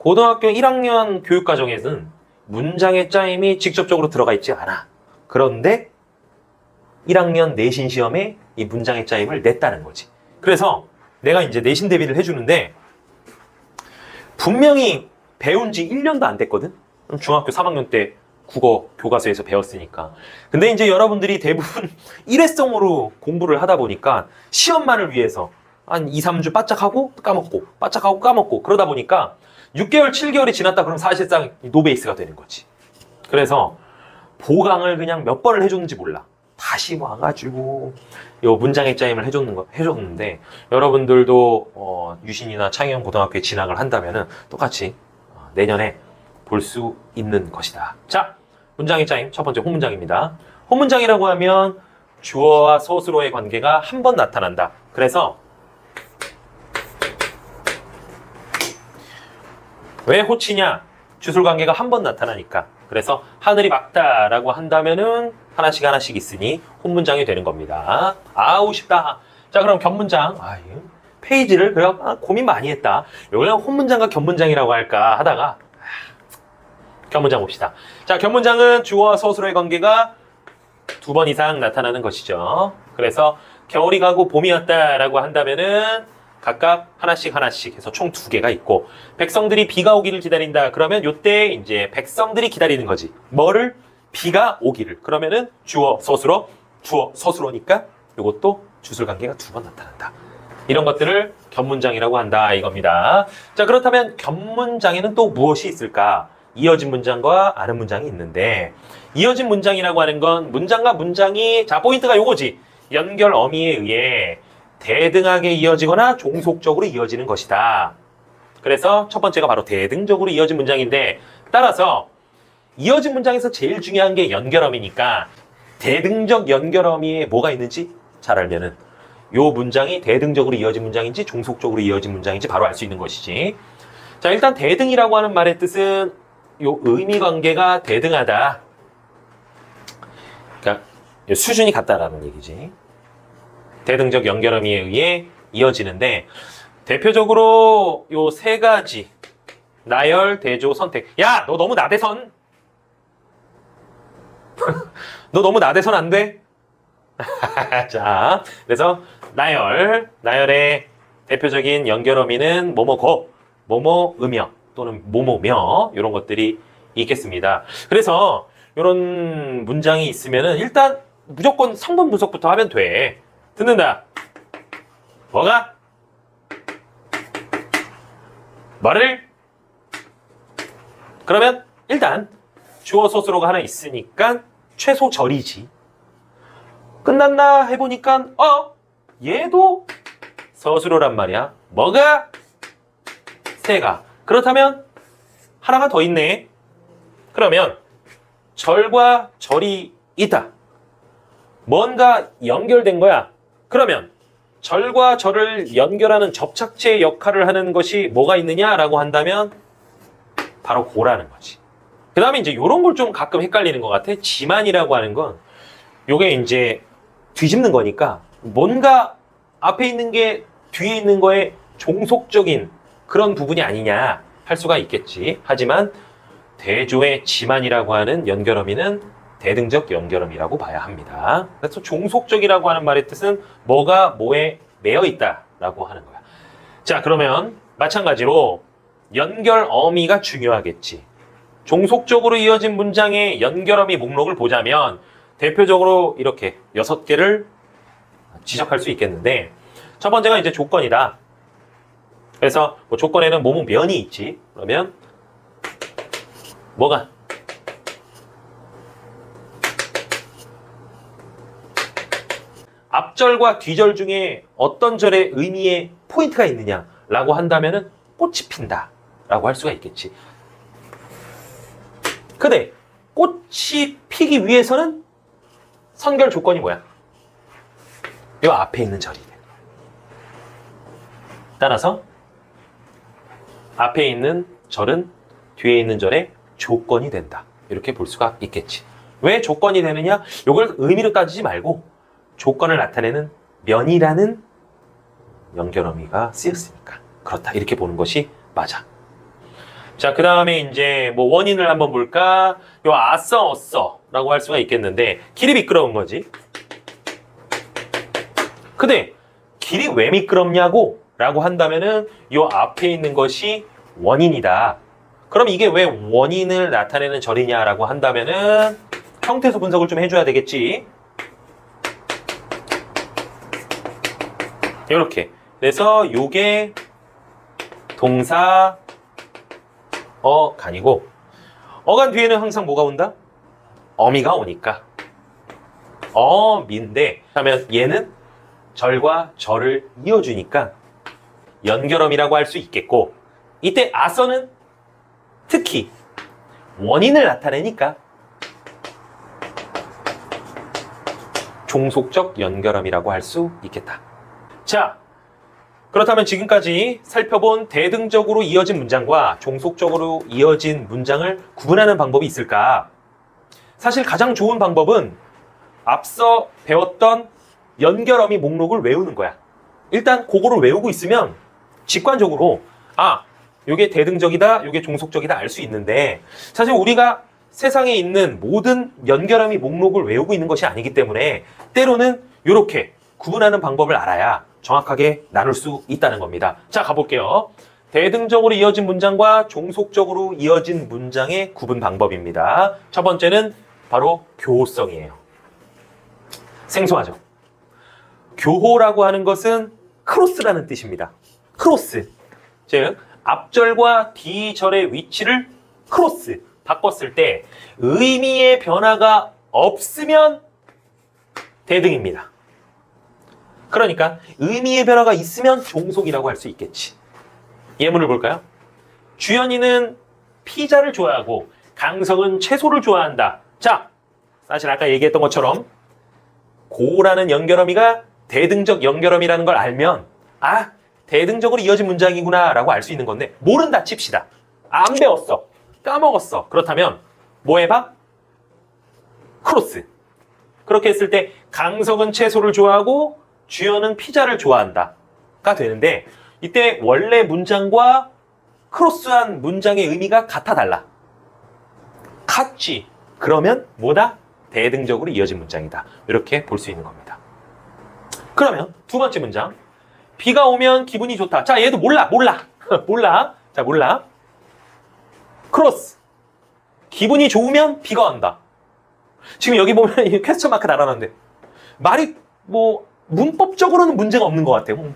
고등학교 1학년 교육과정에는 문장의 짜임이 직접적으로 들어가 있지 않아. 그런데 1학년 내신 시험에 이 문장의 짜임을 냈다는 거지. 그래서 내가 이제 내신 대비를 해주는데 분명히 배운 지 1년도 안 됐거든? 중학교 3학년 때 국어 교과서에서 배웠으니까. 근데 이제 여러분들이 대부분 일회성으로 공부를 하다 보니까 시험만을 위해서 한 2, 3주 바짝하고 까먹고 바짝하고 까먹고 그러다 보니까 6개월, 7개월이 지났다 그러면 사실상 노베이스가 되는 거지. 그래서 보강을 그냥 몇 번을 해줬는지 몰라. 다시 와가지고 요 문장의 짜임을 해줬는데 여러분들도 유신이나 창의형 고등학교에 진학을 한다면은 똑같이 내년에 볼 수 있는 것이다. 자, 문장의 짜임 첫 번째 혼문장입니다. 혼문장이라고 하면 주어와 서술어의 관계가 한 번 나타난다. 그래서 왜 호치냐? 주술관계가 한 번 나타나니까. 그래서 하늘이 맑다라고 한다면은 하나씩 하나씩 있으니 혼문장이 되는 겁니다. 아우 쉽다. 자, 그럼 견문장. 페이지를 고민 많이 했다. 이걸 혼문장과 견문장이라고 할까 하다가 견문장 봅시다. 자, 견문장은 주어와 서술어의 관계가 2번 이상 나타나는 것이죠. 그래서 겨울이 가고 봄이 왔다라고 한다면은 각각 하나씩 하나씩 해서 총 2개가 있고 백성들이 비가 오기를 기다린다. 그러면 요때 이제 백성들이 기다리는 거지. 뭐를? 비가 오기를. 그러면은 주어, 서술어니까 요것도 주술 관계가 2번 나타난다. 이런 것들을 견문장이라고 한다 이겁니다. 자, 그렇다면 견문장에는 또 무엇이 있을까? 이어진 문장과 아는 문장이 있는데 이어진 문장이라고 하는 건 문장과 문장이 자 포인트가 요거지. 연결 어미에 의해 대등하게 이어지거나 종속적으로 이어지는 것이다. 그래서 첫 번째가 바로 대등적으로 이어진 문장인데 따라서 이어진 문장에서 제일 중요한 게 연결어미니까 대등적 연결어미에 뭐가 있는지 잘 알면은 요 문장이 대등적으로 이어진 문장인지 종속적으로 이어진 문장인지 바로 알 수 있는 것이지. 자, 일단 대등이라고 하는 말의 뜻은 요 의미 관계가 대등하다. 그러니까 수준이 같다라는 얘기지. 대등적 연결어미에 의해 이어지는데 대표적으로 요 3가지 나열, 대조, 선택. 야, 너 너무 나대선. 너 너무 나대선 안 돼? 자, 그래서 나열의 대표적인 연결어미는 뭐뭐고, 뭐뭐으며 또는 뭐뭐며 이런 것들이 있겠습니다. 그래서 이런 문장이 있으면은 일단 무조건 성분 분석부터 하면 돼. 듣는다. 뭐가? 뭐를? 그러면 일단 주어 서술어가 하나 있으니까 최소 절이지. 끝났나 해보니까 얘도 서술어란 말이야. 뭐가? 새가. 그렇다면 하나가 더 있네. 그러면 절과 절이 있다. 뭔가 연결된 거야. 그러면 절과 절을 연결하는 접착제 역할을 하는 것이 뭐가 있느냐라고 한다면 바로 고라는 거지. 그 다음에 이제 이런 걸 좀 가끔 헷갈리는 것 같아. 지만이라고 하는 건 요게 이제 뒤집는 거니까 뭔가 앞에 있는 게 뒤에 있는 거에 종속적인 그런 부분이 아니냐 할 수가 있겠지. 하지만 대조의 지만이라고 하는 연결어미는 대등적 연결어미라고 봐야 합니다. 그래서 종속적이라고 하는 말의 뜻은 뭐가 뭐에 매여 있다라고 하는 거야. 자, 그러면 마찬가지로 연결어미가 중요하겠지. 종속적으로 이어진 문장의 연결어미 목록을 보자면 대표적으로 이렇게 6개를 지적할 수 있겠는데 첫 번째가 이제 조건이다. 그래서 뭐 조건에는 뭐뭐 면이 있지. 그러면 뭐가? 앞절과 뒤절 중에 어떤 절의 의미에 포인트가 있느냐라고 한다면은 꽃이 핀다라고 할 수가 있겠지. 근데 꽃이 피기 위해서는 선결 조건이 뭐야? 이 앞에 있는 절이 돼. 따라서 앞에 있는 절은 뒤에 있는 절의 조건이 된다. 이렇게 볼 수가 있겠지. 왜 조건이 되느냐? 이걸 의미로 따지지 말고 조건을 나타내는 면이라는 연결어미가 쓰였으니까 그렇다. 이렇게 보는 것이 맞아. 자, 그 다음에 이제 뭐 원인을 한번 볼까? 요 아싸, 어싸 라고 할 수가 있겠는데, 길이 미끄러운 거지. 근데 길이 왜 미끄럽냐고? 라고 한다면은 요 앞에 있는 것이 원인이다. 그럼 이게 왜 원인을 나타내는 절이냐라고 한다면은 형태소 분석을 좀 해줘야 되겠지. 이렇게. 그래서 요게 동사 어간이고, 어간 뒤에는 항상 뭐가 온다? 어미가 오니까 어미인데, 하면 얘는 절과 절을 이어주니까 연결어미라고 할 수 있겠고, 이때 아서는 특히 원인을 나타내니까 종속적 연결어미라고 할 수 있겠다. 자, 그렇다면 지금까지 살펴본 대등적으로 이어진 문장과 종속적으로 이어진 문장을 구분하는 방법이 있을까? 사실 가장 좋은 방법은 앞서 배웠던 연결어미 목록을 외우는 거야. 일단 그거를 외우고 있으면 직관적으로 요게 대등적이다, 요게 종속적이다 알 수 있는데, 사실 우리가 세상에 있는 모든 연결어미 목록을 외우고 있는 것이 아니기 때문에 때로는 이렇게 구분하는 방법을 알아야 정확하게 나눌 수 있다는 겁니다. 자, 가볼게요. 대등적으로 이어진 문장과 종속적으로 이어진 문장의 구분 방법입니다. 첫 번째는 바로 교호성이에요. 생소하죠? 교호라고 하는 것은 크로스라는 뜻입니다. 크로스. 즉, 앞절과 뒤절의 위치를 크로스, 바꿨을 때 의미의 변화가 없으면 대등입니다. 그러니까 의미의 변화가 있으면 종속이라고 할 수 있겠지. 예문을 볼까요? 주연이는 피자를 좋아하고 강성은 채소를 좋아한다. 자, 사실 아까 얘기했던 것처럼 고라는 연결어미가 대등적 연결어미라는 걸 알면 대등적으로 이어진 문장이구나 라고 알 수 있는 건데, 모른다 칩시다. 안 배웠어. 까먹었어. 그렇다면 뭐 해봐? 크로스. 그렇게 했을 때 강성은 채소를 좋아하고 주연은 피자를 좋아한다가 되는데, 이때 원래 문장과 크로스한 문장의 의미가 같아 달라. 같지. 그러면 뭐다? 대등적으로 이어진 문장이다. 이렇게 볼 수 있는 겁니다. 그러면 두 번째 문장. 비가 오면 기분이 좋다. 자, 얘도 몰라. 몰라. 자, 몰라. 크로스. 기분이 좋으면 비가 온다. 지금 여기 보면 이 퀘스천 마크 달아놨는데 말이 뭐 문법적으로는 문제가 없는 것 같아요.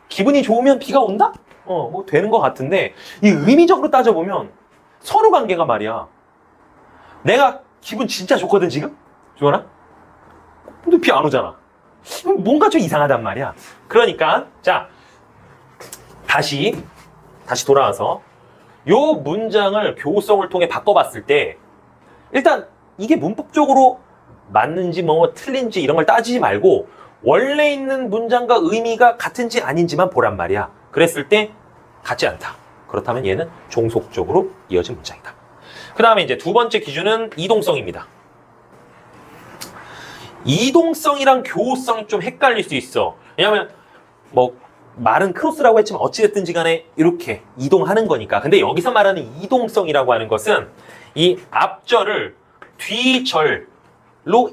기분이 좋으면 비가 온다? 뭐 되는 것 같은데, 이 의미적으로 따져보면 서로 관계가 말이야. 내가 기분 진짜 좋거든 지금? 주원아? 근데 비 안 오잖아. 뭔가 좀 이상하단 말이야. 그러니까 자, 다시 돌아와서 요 문장을 교호성을 통해 바꿔봤을 때, 일단 이게 문법적으로 맞는지 뭐 틀린지 이런 걸 따지지 말고 원래 있는 문장과 의미가 같은지 아닌지만 보란 말이야. 그랬을 때 같지 않다. 그렇다면 얘는 종속적으로 이어진 문장이다. 그 다음에 이제 두 번째 기준은 이동성입니다. 이동성이랑 교호성이 좀 헷갈릴 수 있어. 왜냐하면 뭐 말은 크로스라고 했지만 어찌됐든지 간에 이렇게 이동하는 거니까. 근데 여기서 말하는 이동성이라고 하는 것은 이 앞절을 뒤절로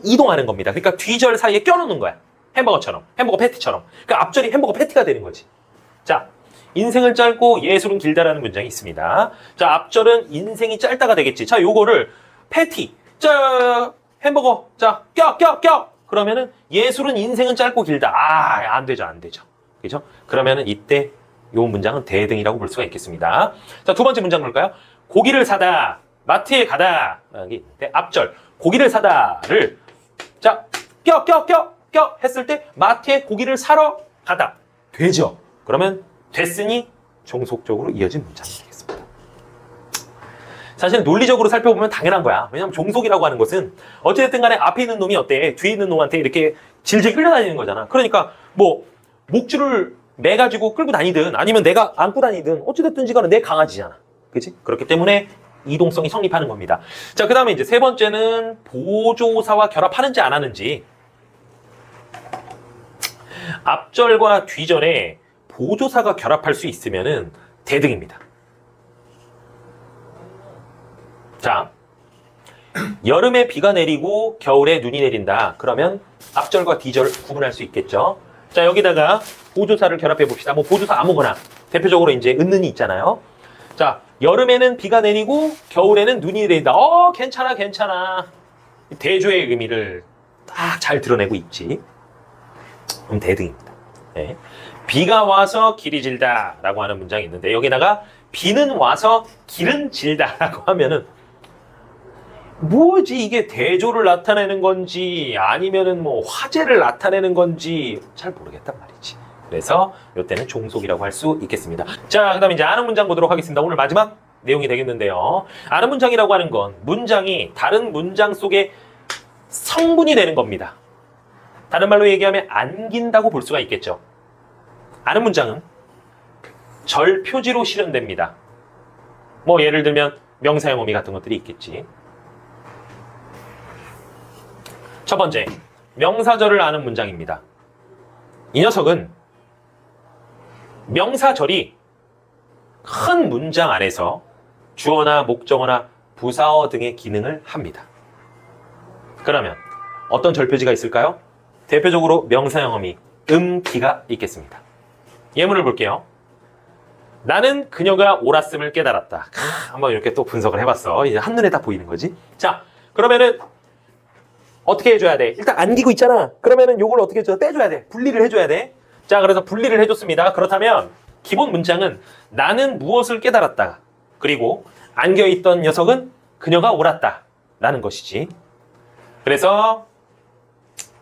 이동하는 겁니다. 그러니까 뒤절 사이에 껴놓는 거야. 햄버거처럼, 햄버거 패티처럼. 그러니까 앞절이 햄버거 패티가 되는 거지. 자, 인생은 짧고 예술은 길다라는 문장이 있습니다. 자, 앞절은 인생이 짧다가 되겠지. 자, 요거를 패티, 자, 햄버거, 자, 껴. 그러면은 예술은 인생은 짧고 길다. 안 되죠. 그죠? 그러면은 이때 요 문장은 대등이라고 볼 수가 있겠습니다. 자, 두 번째 문장 볼까요? 고기를 사다, 마트에 가다. 앞절, 고기를 사다를, 자, 껴 했을 때 마트에 고기를 사러 가다. 되죠? 그러면 됐으니 종속적으로 이어진 문장이 되겠습니다. 사실 논리적으로 살펴보면 당연한 거야. 왜냐면 종속이라고 하는 것은 어쨌든 간에 앞에 있는 놈이 어때? 뒤에 있는 놈한테 이렇게 질질 끌려다니는 거잖아. 그러니까 뭐 목줄을 매가지고 끌고 다니든 아니면 내가 안고 다니든 어찌됐든지 간에 내 강아지잖아. 그치? 그렇기 때문에 이동성이 성립하는 겁니다. 자, 그 다음에 이제 세 번째는 보조사와 결합하는지 안 하는지. 앞절과 뒤절에 보조사가 결합할 수 있으면은 대등입니다. 자, 여름에 비가 내리고 겨울에 눈이 내린다. 그러면 앞절과 뒤절 구분할 수 있겠죠. 자, 여기다가 보조사를 결합해 봅시다. 뭐 보조사 아무거나. 대표적으로 이제 은는이 있잖아요. 자, 여름에는 비가 내리고 겨울에는 눈이 내린다. 괜찮아, 괜찮아. 대조의 의미를 딱 잘 드러내고 있지. 그럼 대등입니다. 네. 비가 와서 길이 질다 라고 하는 문장이 있는데 여기다가 비는 와서 길은 질다 라고 하면은 뭐지 이게 대조를 나타내는 건지 아니면은 뭐 화재를 나타내는 건지 잘 모르겠단 말이지. 그래서 이때는 종속이라고 할 수 있겠습니다. 자, 그 다음에 이제 아는 문장 보도록 하겠습니다. 오늘 마지막 내용이 되겠는데요. 아는 문장이라고 하는 건 문장이 다른 문장 속에 성분이 되는 겁니다. 다른 말로 얘기하면 안긴다고 볼 수가 있겠죠. 아는 문장은 절 표지로 실현됩니다. 뭐 예를 들면 명사형 어미 같은 것들이 있겠지. 첫 번째, 명사절을 아는 문장입니다. 이 녀석은 명사절이 큰 문장 안에서 주어나 목적어나 부사어 등의 기능을 합니다. 그러면 어떤 절표지가 있을까요? 대표적으로 명사형 어미, 기가 있겠습니다. 예문을 볼게요. 나는 그녀가 옳았음을 깨달았다. 한번 이렇게 또 분석을 해봤어. 이제 한눈에 다 보이는 거지. 자, 그러면은 어떻게 해줘야 돼? 일단 안기고 있잖아. 그러면은 요걸 어떻게 해줘야 돼? 빼줘야 돼. 분리를 해줘야 돼. 자, 그래서 분리를 해줬습니다. 그렇다면 기본 문장은 나는 무엇을 깨달았다. 그리고 안겨있던 녀석은 그녀가 옳았다. 라는 것이지. 그래서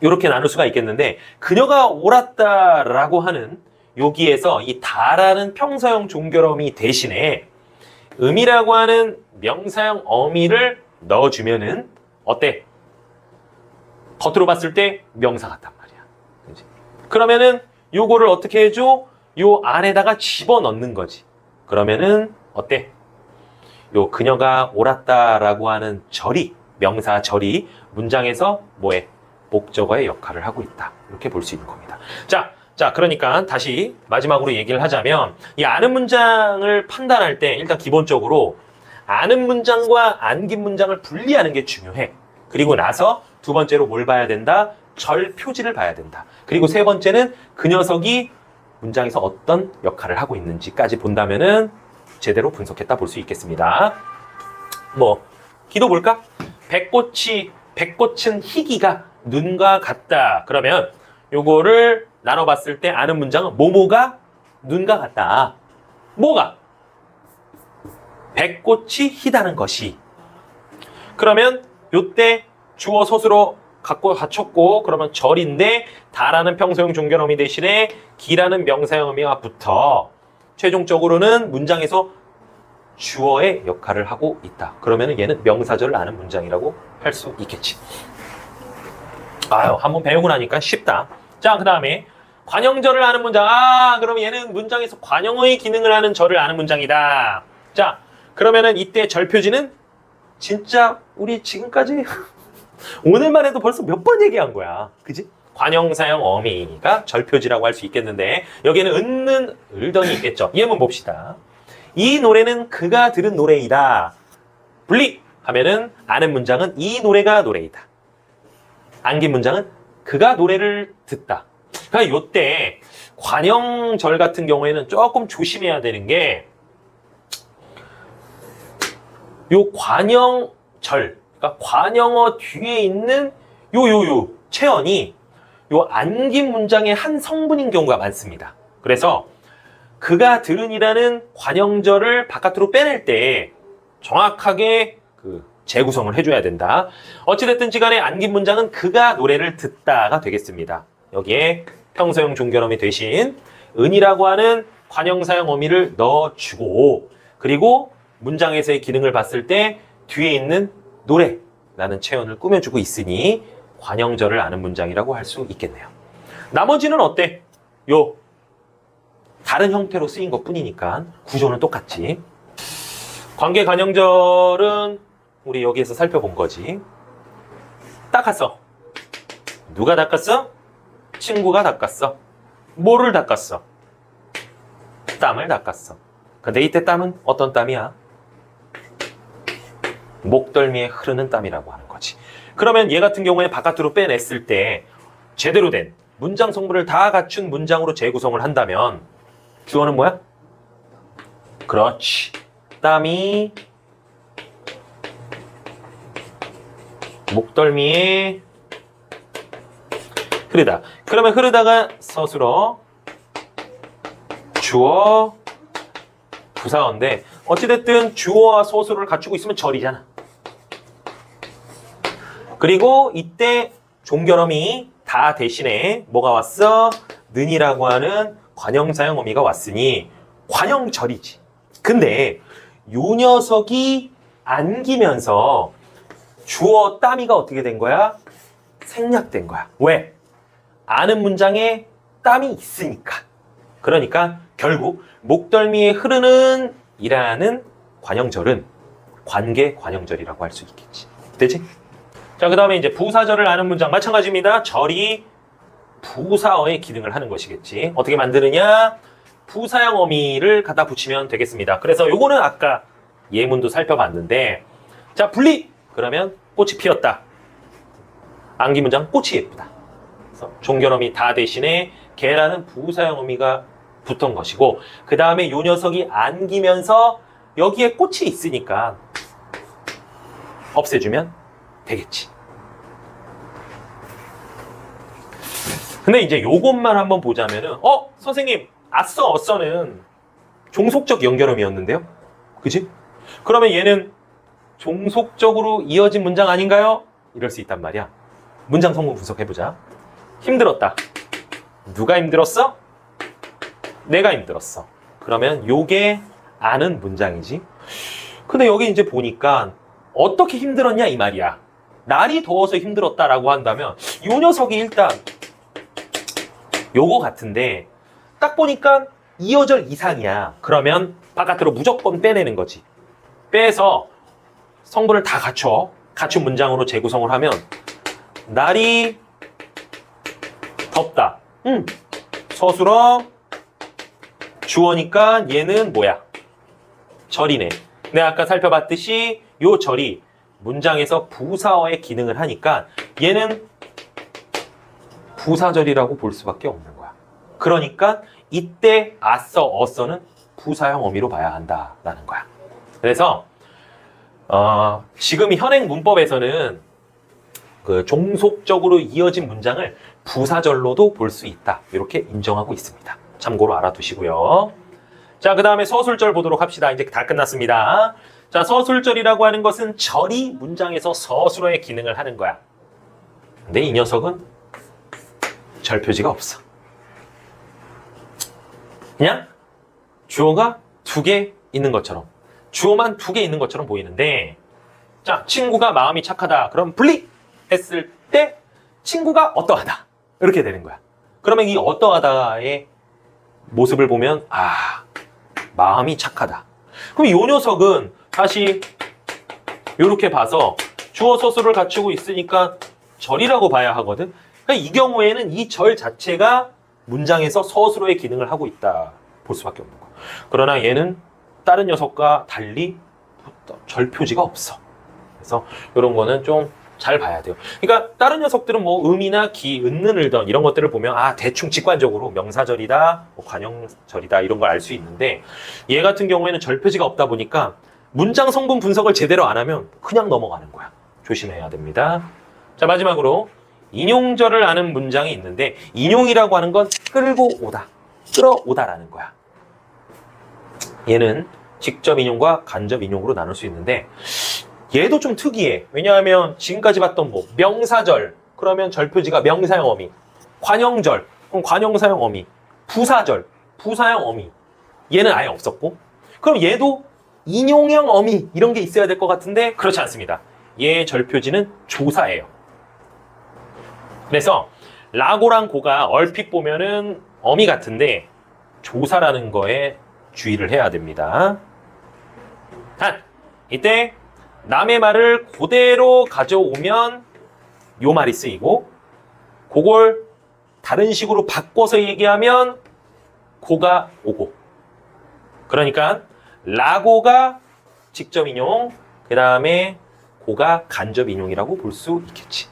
이렇게 나눌 수가 있겠는데 그녀가 옳았다라고 하는 여기에서 이 다라는 평서형 종결어미 대신에 음이라고 하는 명사형 어미를 넣어주면은 어때? 겉으로 봤을 때 명사 같단 말이야. 그치? 그러면은 요거를 어떻게 해줘? 요 안에다가 집어넣는 거지. 그러면은 어때? 요 그녀가 옳았다라고 하는 절이 명사 절이 문장에서 뭐해? 목적어의 역할을 하고 있다. 이렇게 볼 수 있는 겁니다. 자, 그러니까 다시 마지막으로 얘기를 하자면 이 아는 문장을 판단할 때 일단 기본적으로 아는 문장과 안긴 문장을 분리하는 게 중요해. 그리고 나서 두 번째로 뭘 봐야 된다? 절 표지를 봐야 된다. 그리고 세 번째는 그 녀석이 문장에서 어떤 역할을 하고 있는지까지 본다면은 제대로 분석했다 볼 수 있겠습니다. 뭐 기도 볼까? 백꽃은 희기가 눈과 같다. 그러면 요거를 나눠봤을 때 아는 문장은 뭐뭐가 눈과 같다. 뭐가? 백꽃이 희다는 것이. 그러면 요때 주어 서술어 갖췄고 그러면 절인데 다라는 평소형 종결어미 대신에 기라는 명사형 어미가 붙어 최종적으로는 문장에서 주어의 역할을 하고 있다. 그러면 얘는 명사절을 아는 문장이라고 할 수 있겠지. 아유, 한번 배우고 나니까 쉽다. 자, 그 다음에 관형절을 아는 문장. 그럼 얘는 문장에서 관형의 기능을 하는 절을 아는 문장이다. 자, 그러면은 이때 절 표지는 진짜 우리 지금까지 오늘만 해도 벌써 몇 번 얘기한 거야. 그지? 관형사형 어미가 절 표지라고 할 수 있겠는데 여기에는 은는 을던이 있겠죠. 예문 봅시다. 이 노래는 그가 들은 노래이다. 분리 하면은 아는 문장은 이 노래가 노래이다. 안긴 문장은 그가 노래를 듣다. 그러니까 요때 관형절 같은 경우에는 조금 조심해야 되는 게 요 관형절, 그러니까 관형어 뒤에 있는 요 체언이 요 안긴 문장의 한 성분인 경우가 많습니다. 그래서 그가 들은이라는 관형절을 바깥으로 빼낼 때 정확하게 그 재구성을 해줘야 된다. 어찌됐든지 간에 안긴 문장은 그가 노래를 듣다가 되겠습니다. 여기에 평소형 종결어미 대신 은이라고 하는 관형사형 어미를 넣어주고 그리고 문장에서의 기능을 봤을 때 뒤에 있는 노래라는 체언을 꾸며주고 있으니 관형절을 아는 문장이라고 할 수 있겠네요. 나머지는 어때? 요 다른 형태로 쓰인 것 뿐이니까 구조는 똑같지. 관계 관형절은 우리 여기에서 살펴본 거지. 닦았어. 누가 닦았어? 친구가 닦았어. 뭐를 닦았어? 땀을 닦았어. 근데 이때 땀은 어떤 땀이야? 목덜미에 흐르는 땀이라고 하는 거지. 그러면 얘 같은 경우에 바깥으로 빼냈을 때 제대로 된 문장 성분을 다 갖춘 문장으로 재구성을 한다면 주어는 뭐야? 그렇지. 땀이 목덜미에 흐르다. 그러면 흐르다가 서술어, 주어, 부사어인데 어찌됐든 주어와 서술어를 갖추고 있으면 절이잖아. 그리고 이때 종결어미 다 대신에 뭐가 왔어? 는이라고 하는 관형사형 어미가 왔으니 관형절이지. 근데 요 녀석이 안기면서 주어 따미가 어떻게 된 거야? 생략된 거야. 왜? 아는 문장에 땀이 있으니까. 그러니까 결국 목덜미에 흐르는 이라는 관형절은 관계 관형절이라고 할 수 있겠지. 되지? 자, 그 다음에 이제 부사절을 아는 문장 마찬가지입니다. 절이 부사어의 기능을 하는 것이겠지. 어떻게 만드느냐? 부사형 어미를 갖다 붙이면 되겠습니다. 그래서 요거는 아까 예문도 살펴봤는데, 자, 분리! 그러면 꽃이 피었다. 암기 문장 꽃이 예쁘다. 그래서 종결어미 다 대신에 개라는 부사형 어미가 붙은 것이고, 그 다음에 요 녀석이 안기면서 여기에 꽃이 있으니까 없애주면 되겠지. 근데 이제 요것만 한번 보자면은 선생님 아써 어써는 종속적 연결음이었는데요, 그치? 그러면 얘는 종속적으로 이어진 문장 아닌가요? 이럴 수 있단 말이야. 문장 성분 분석해보자. 힘들었다. 누가 힘들었어? 내가 힘들었어. 그러면 요게 아는 문장이지. 근데 여기 이제 보니까 어떻게 힘들었냐 이 말이야. 날이 더워서 힘들었다라고 한다면 요 녀석이 일단 요거 같은데 딱 보니까 2어절 이상이야. 그러면 바깥으로 무조건 빼내는 거지. 빼서 성분을 다 갖춘 문장으로 재구성을 하면 날이 덥다. 서술어 주어니까 얘는 뭐야? 절이네. 내가 아까 살펴봤듯이 요 절이 문장에서 부사어의 기능을 하니까 얘는 부사절이라고 볼 수밖에 없는 거야. 그러니까 이때 아써 어써는 부사형 어미로 봐야 한다라는 거야. 그래서 지금 현행 문법에서는 그 종속적으로 이어진 문장을 부사절로도 볼 수 있다. 이렇게 인정하고 있습니다. 참고로 알아두시고요. 자, 그 다음에 서술절 보도록 합시다. 이제 다 끝났습니다. 자, 서술절이라고 하는 것은 절이 문장에서 서술어의 기능을 하는 거야. 근데 이 녀석은 절 표지가 없어. 그냥 주어가 2개 있는 것처럼, 주어만 2개 있는 것처럼 보이는데, 자, 친구가 마음이 착하다. 그럼 분리했을 때 친구가 어떠하다. 이렇게 되는 거야. 그러면 이 어떠하다의 모습을 보면 마음이 착하다. 그럼 이 녀석은 다시 이렇게 봐서 주어 서술을 갖추고 있으니까 절이라고 봐야 하거든. 그러니까 이 경우에는 이 절 자체가 문장에서 서술어의 기능을 하고 있다 볼 수밖에 없는 거야. 그러나 얘는 다른 녀석과 달리 절 표지가 없어. 그래서 이런 거는 좀 잘 봐야 돼요. 그러니까 다른 녀석들은 뭐 음이나 기, 은는, 을던 이런 것들을 보면 대충 직관적으로 명사절이다, 뭐 관형절이다 이런 걸 알 수 있는데, 얘 같은 경우에는 절 표지가 없다 보니까 문장 성분 분석을 제대로 안 하면 그냥 넘어가는 거야. 조심해야 됩니다. 자, 마지막으로 인용절을 아는 문장이 있는데, 인용이라고 하는 건 끌고 오다, 끌어오다라는 거야. 얘는 직접 인용과 간접 인용으로 나눌 수 있는데, 얘도 좀 특이해. 왜냐하면 지금까지 봤던 뭐 명사절, 그러면 절 표지가 명사형 어미, 관형절, 그럼 관형사형 어미, 부사절, 부사형 어미, 얘는 아예 없었고, 그럼 얘도 인용형 어미 이런 게 있어야 될 것 같은데 그렇지 않습니다. 얘 절 표지는 조사예요. 그래서 라고랑 고가 얼핏 보면은 어미 같은데 조사라는 거에 주의를 해야 됩니다. 단, 이때 남의 말을 그대로 가져오면 요 말이 쓰이고, 그걸 다른 식으로 바꿔서 얘기하면 고가 오고. 그러니까 라고가 직접 인용, 그 다음에 고가 간접 인용이라고 볼 수 있겠지.